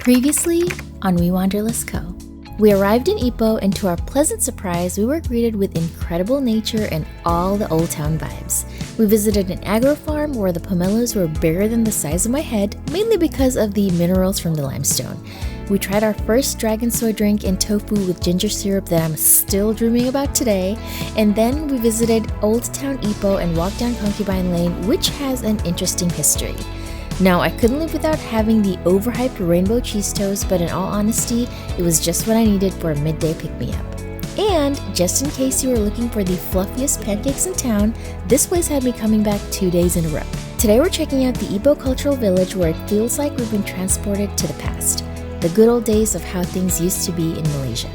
Previously on WeWanderlustCo. We arrived in Ipoh, and to our pleasant surprise, we were greeted with incredible nature and all the old town vibes. We visited an agro farm where the pomelos were bigger than the size of my head, mainly because of the minerals from the limestone. We tried our first dragon soy drink and tofu with ginger syrup that I'm still dreaming about today. And then we visited Old Town Ipoh and walked down Concubine Lane, which has an interesting history. Now, I couldn't live without having the overhyped rainbow cheese toast, but in all honesty, it was just what I needed for a midday pick-me-up. And just in case you were looking for the fluffiest pancakes in town, this place had me coming back 2 days in a row. Today we're checking out the Ipoh Cultural Village, where it feels like we've been transported to the past. The good old days of how things used to be in Malaysia.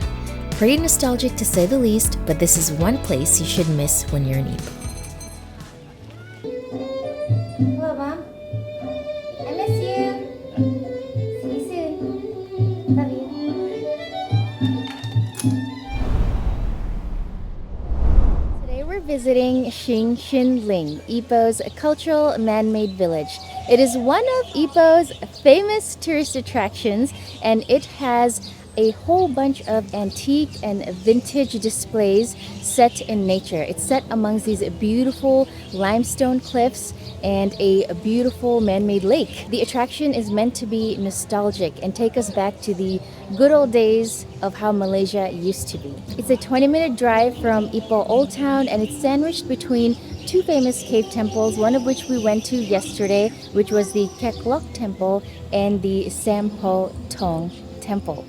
Pretty nostalgic to say the least, but this is one place you should miss when you're in Ipoh. Hello, Mom. I miss you. See you soon. Love you. Today we're visiting Qing Xin Ling, Ipoh's cultural man-made village. It is one of Ipoh's famous tourist attractions, and it has a whole bunch of antique and vintage displays set in nature. It's set amongst these beautiful limestone cliffs and a beautiful man-made lake. The attraction is meant to be nostalgic and take us back to the good old days of how Malaysia used to be. It's a 20-minute drive from Ipoh Old Town, and it's sandwiched between two famous cave temples, one of which we went to yesterday, which was the Kek Lok Temple and the Sampo Tong Temple.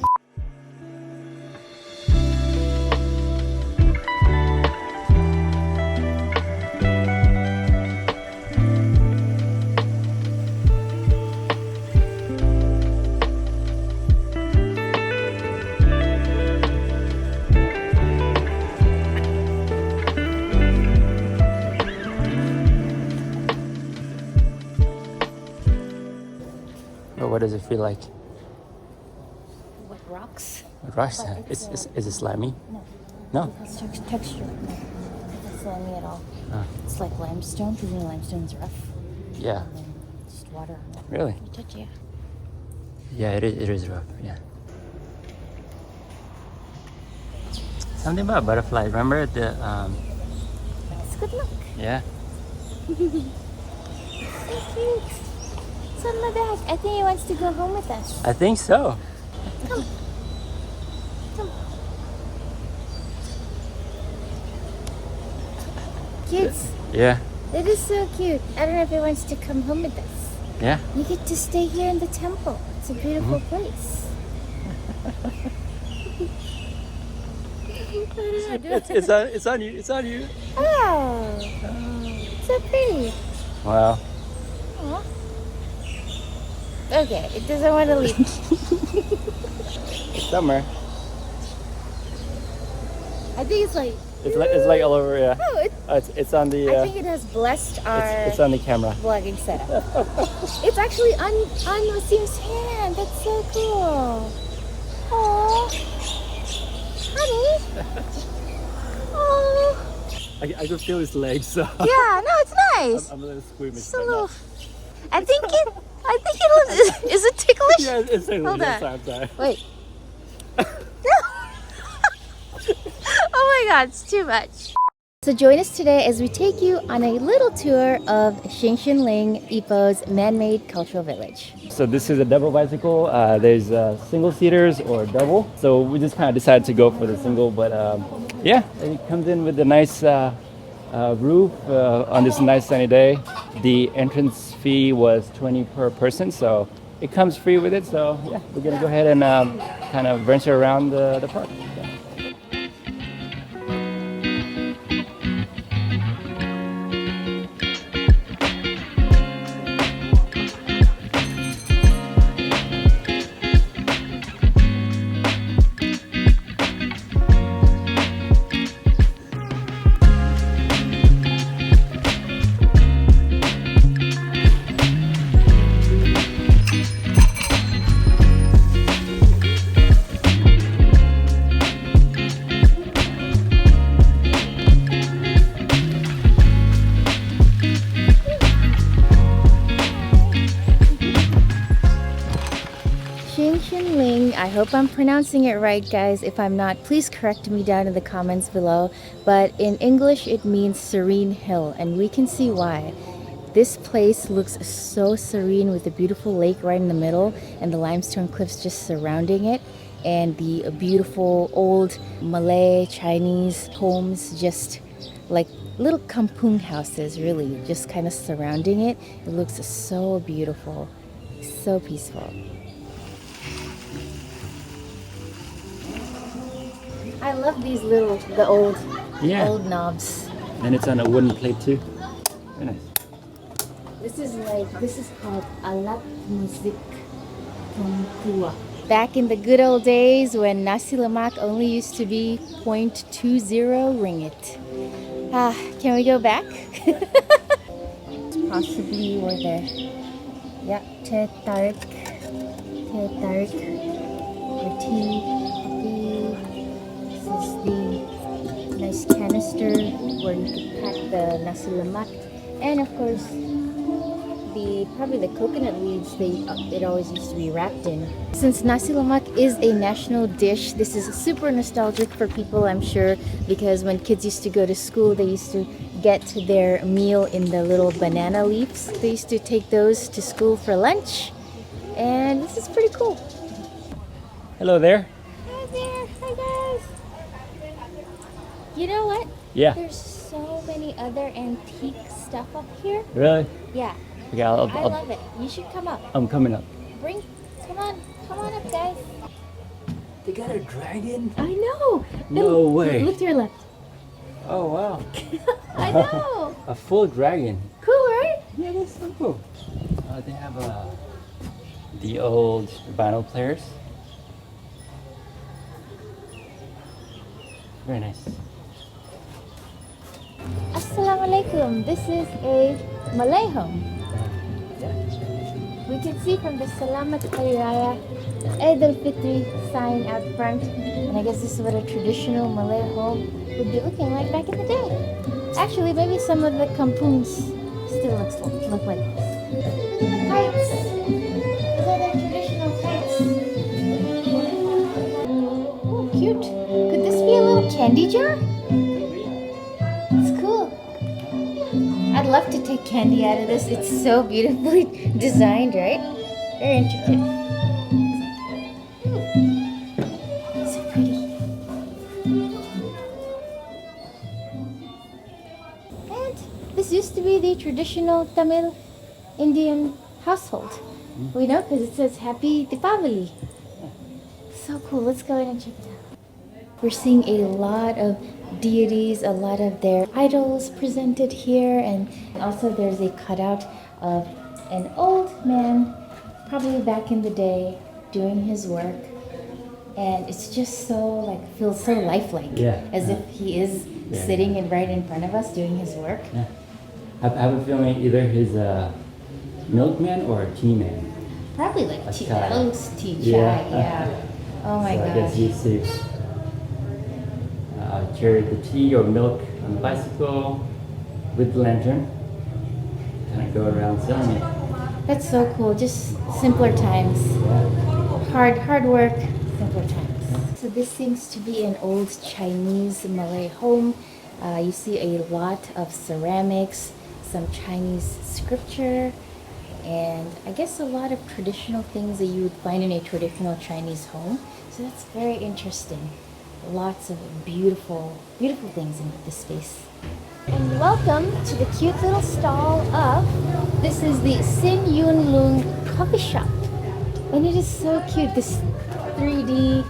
What does it feel like? What rocks? Rocks? But Is it slimy? No. No? It's texture. It's not slimy at all. It's like limestone, because limestone's rough. Yeah. And then just water. Really? You touch it. Yeah, it is rough. Yeah. Something about butterflies. Remember the It's good luck. yeah. So cute. It's on my back. I think he wants to go home with us. I think so. Come. Come. Kids, Yeah. that is so cute. I don't know if he wants to come home with us. Yeah. You get to stay here in the temple. It's a beautiful place. It's on you. It's on you. Oh, so pretty. Wow. Aw. Okay, it doesn't want to leave. Summer. I think it's like. It's like all over. Yeah. Oh, It's on the. I think it has blessed our It's on the camera. vlogging setup. It's actually on Waseem's hand. That's so cool. Oh, honey. Oh. I can feel his legs. So. Yeah, no, it's nice. I'm a little squeamish. Just a little. I think it looks. Is it ticklish? Yeah, it's a Hold little. on. Sorry. Wait. Oh my god, it's too much. So join us today as we take you on a little tour of Qing Xin Ling, Ipoh's man-made cultural village. So this is a double bicycle. There's single seaters or double. So we just kind of decided to go for the single, but yeah, it comes in with a nice roof on this nice sunny day. The entrance fee was 20 per person, so it comes free with it. So yeah, we're gonna go ahead and kind of venture around the park. Xin Ling. I hope I'm pronouncing it right, guys. If I'm not, please correct me down in the comments below. But in English, it means serene hill, and we can see why. This place looks so serene with a beautiful lake right in the middle and the limestone cliffs just surrounding it, and the beautiful old Malay Chinese homes just like little kampung houses, really just kind of surrounding it. It looks so beautiful, so peaceful. I love these the old knobs. And it's on a wooden plate too. Very nice. This is called alat musik Tionghoa. Back in the good old days when nasi lemak only used to be 0.20 ringgit. Can we go back? Possibly where the teh tarik, or tea, coffee. This is the nice canister where you could pack the nasi lemak, and of course probably the coconut leaves it always used to be wrapped in. Since nasi lemak is a national dish, this is super nostalgic for people, I'm sure, because when kids used to go to school, they used to get their meal in the little banana leaves. They used to take those to school for lunch, and this is pretty cool. Hello there. Hi there. Hi guys. You know what? Yeah. There's so many other antique stuff up here. Really? Yeah. Okay, I love it. You should come up. I'm coming up. Come on up, guys. They got a dragon? I know. No way. Look to your left. Oh wow. I know. A full dragon. Cool, right? Yeah, that's so cool. They have the old vinyl players. Very nice. Assalamualaikum. This is a Malay home. We can see from the Selamat Hari Raya Eid al-Fitri sign out front, and I guess this is what a traditional Malay home would be looking like back in the day. Actually, maybe some of the kampungs still look like this. Kites! Those are the traditional kites. Oh, cute. Could this be a little candy jar? It's cool. I'd love to take candy out of this. It's so beautifully designed, right? Very intricate. So pretty. And this used to be the traditional Tamil Indian household. We know because it says Happy Deepavali. So cool. Let's go in and check it out. We're seeing a lot of deities, a lot of their idols presented here, and also there's a cutout of an old man, probably back in the day, doing his work, and it's just so feels so lifelike, as if he is sitting right in front of us doing his work. Yeah. I have a feeling either he's a milkman or a tea man. Probably tea, chai. that looks tea chai, yeah. Oh my gosh. I guess he saves carry the tea or milk on the bicycle with the lantern, kind of go around selling it. That's so cool. Just simpler times. Hard work, simpler times. So this seems to be an old Chinese Malay home. You see a lot of ceramics, some Chinese scripture, and I guess a lot of traditional things that you would find in a traditional Chinese home. So that's very interesting. Lots of beautiful things in this space. And welcome to the cute little stall of, this is the Sin Yun Lung coffee shop. And it is so cute, this 3D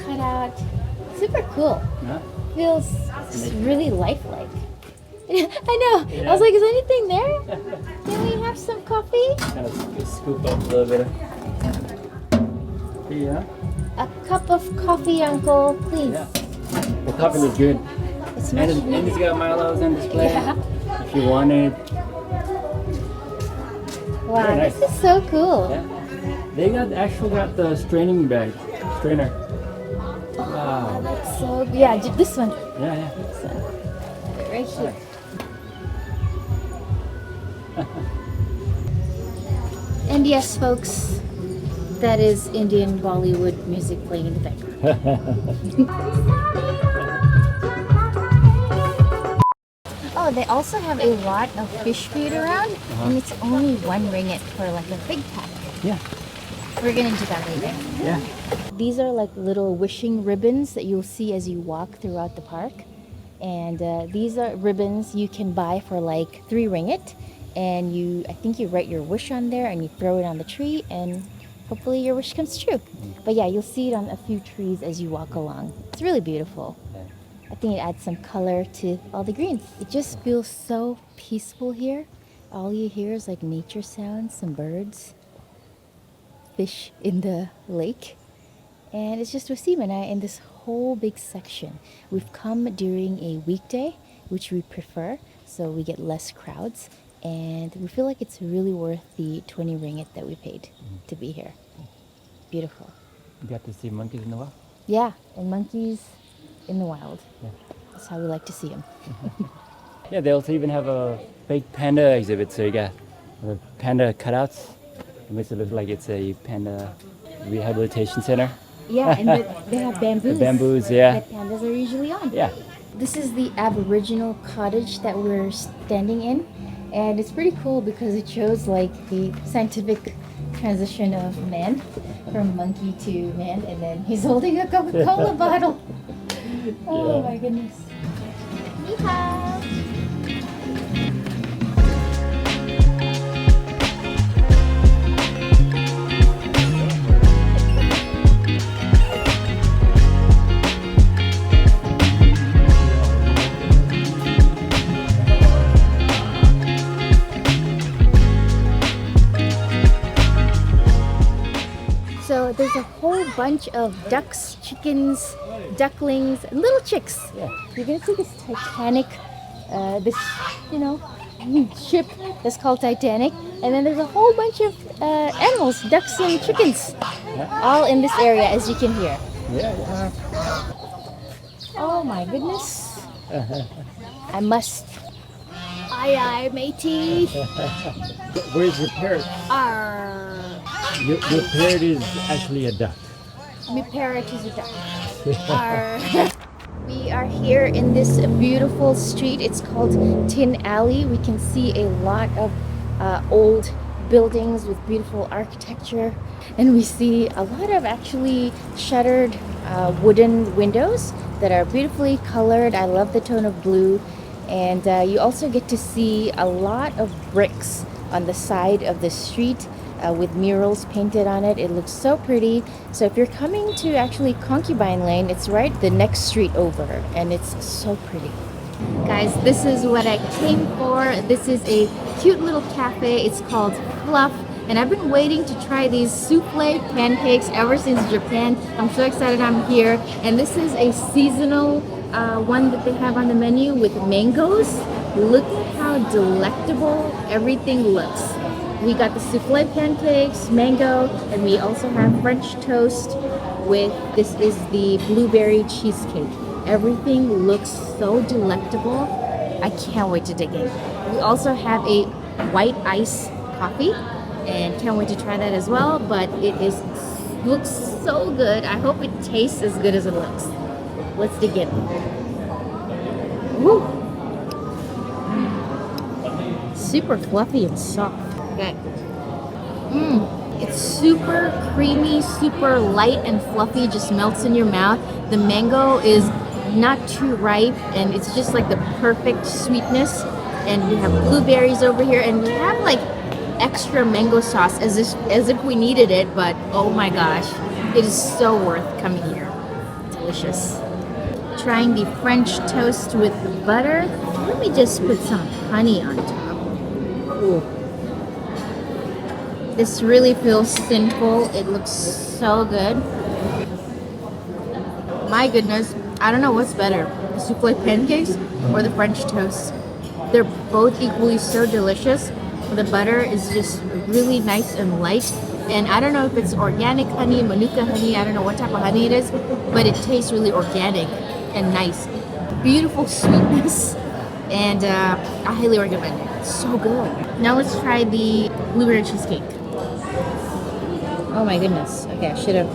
cutout. Super cool. Yeah. Feels just really lifelike. I know. I was like, is anything there? Can we have some coffee? Kind of scoop up a little bit. Yeah. A cup of coffee, Uncle, please. Yeah. The coffee looks good. It's much And it's got Milo's on display. Yeah. If you want it. Wow, Very nice. this is so cool. Yeah. They actually got the strainer. Wow. That's so good. Yeah, this one. Yeah. This one. Right here. And yes, folks, That is Indian Bollywood music playing in the background. Oh, they also have a lot of fish food around, and it's only 1 ringgit for like a big pack. Yeah. We're gonna do that later. Yeah. These are like little wishing ribbons that you'll see as you walk throughout the park. And these are ribbons you can buy for like 3 ringgit. And I think you write your wish on there and you throw it on the tree, and hopefully your wish comes true. But yeah, you'll see it on a few trees as you walk along. It's really beautiful. I think it adds some color to all the greens. It just feels so peaceful here. All you hear is like nature sounds, some birds, fish in the lake. And it's just Waseem and I in this whole big section. We've come during a weekday, which we prefer, so we get less crowds. And we feel like it's really worth the 20 ringgit that we paid to be here. Beautiful. You got to see monkeys in the wild? Yeah, and monkeys in the wild. Yeah. That's how we like to see them. Yeah, they also even have a fake panda exhibit. So you got panda cutouts. It makes it look like it's a panda rehabilitation center. Yeah, and they have bamboos. The bamboos, yeah. That pandas are usually on. Yeah. This is the Aboriginal cottage that we're standing in. And it's pretty cool because it shows like the scientific transition of man from monkey to man, and then he's holding a Coca-Cola bottle. Oh my goodness. Ni hao. So there's a whole bunch of ducks, chickens, ducklings, and little chicks. Yeah. You're gonna see this Titanic, this, ship that's called Titanic. And then there's a whole bunch of animals, ducks and chickens, all in this area, as you can hear. Yeah. Oh my goodness. I must. Aye, matey. Where's your parrot? Arr. Your parrot is actually a duck. My parrot is a duck. Arr. We are here in this beautiful street. It's called Tin Alley. We can see a lot of old buildings with beautiful architecture. And we see a lot of actually shuttered wooden windows that are beautifully colored. I love the tone of blue. And you also get to see a lot of bricks on the side of the street with murals painted on it. It looks so pretty. So if you're coming to actually Concubine Lane, it's right the next street over, and it's so pretty. Guys, this is what I came for. This is a cute little cafe. It's called Fluff. And I've been waiting to try these souffle pancakes ever since Japan. I'm so excited I'm here. And this is a seasonal one that they have on the menu with mangoes. Look at how delectable everything looks. We got the souffle pancakes, mango, and we also have French toast with, this is the blueberry cheesecake. Everything looks so delectable. I can't wait to dig in. We also have a white ice coffee, and can't wait to try that as well. But looks so good. I hope it tastes as good as it looks. Let's dig in. Woo! Super fluffy and soft. Okay. It's super creamy, super light and fluffy, just melts in your mouth. The mango is not too ripe, and it's just like the perfect sweetness. And we have blueberries over here, and we have like extra mango sauce as if we needed it, but oh my gosh, it is so worth coming here. Delicious. Trying the French toast with butter. Let me just put some honey on top. Ooh. This really feels simple. It looks so good. My goodness, I don't know what's better, the souffle pancakes or the French toast. They're both equally so delicious. The butter is just really nice and light. And I don't know if it's organic honey, manuka honey, I don't know what type of honey it is, but it tastes really organic and nice. Beautiful sweetness. And I highly recommend it. It's so good. Now let's try the blueberry cheesecake. Oh my goodness. Okay, I should have.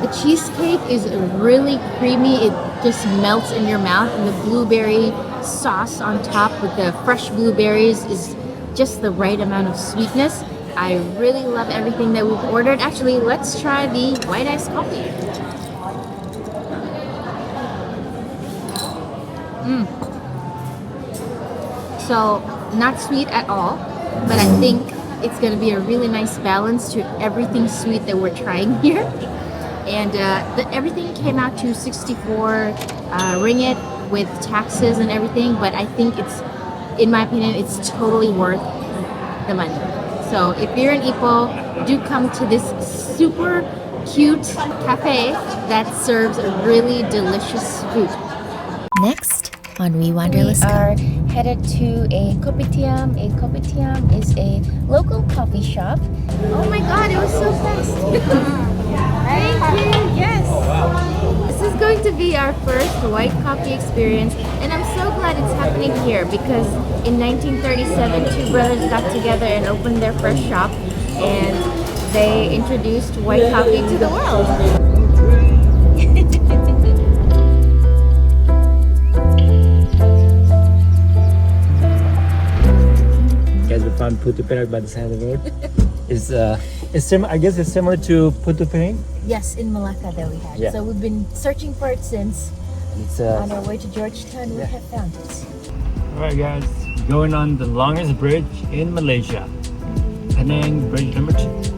The cheesecake is really creamy. It just melts in your mouth, and the blueberry sauce on top with the fresh blueberries is just the right amount of sweetness. I really love everything that we've ordered. Actually, let's try the white iced coffee. So, not sweet at all, but I think it's going to be a really nice balance to everything sweet that we're trying here. And everything came out to 64 ringgit with taxes and everything, but I think it's, in my opinion, it's totally worth the money. So if you're in Ipoh, do come to this super cute cafe that serves really delicious food. Next on We WeWanderlustCo. are headed to a kopitiam. A kopitiam is a local coffee shop. Oh my god, it was so fast. Thank you. Yes. This is going to be our first white coffee experience, and I'm so glad it's happening here because in 1937, two brothers got together and opened their first shop, and they introduced white coffee to the world. Guys, we found putu piring by the side of the road. I guess it's similar to putu piring. Yes, in Malacca that we had. Yeah. So we've been searching for it since. It's On our way to Georgetown, we Yeah. have found it. Alright guys, going on the longest bridge in Malaysia. Penang Bridge number 2.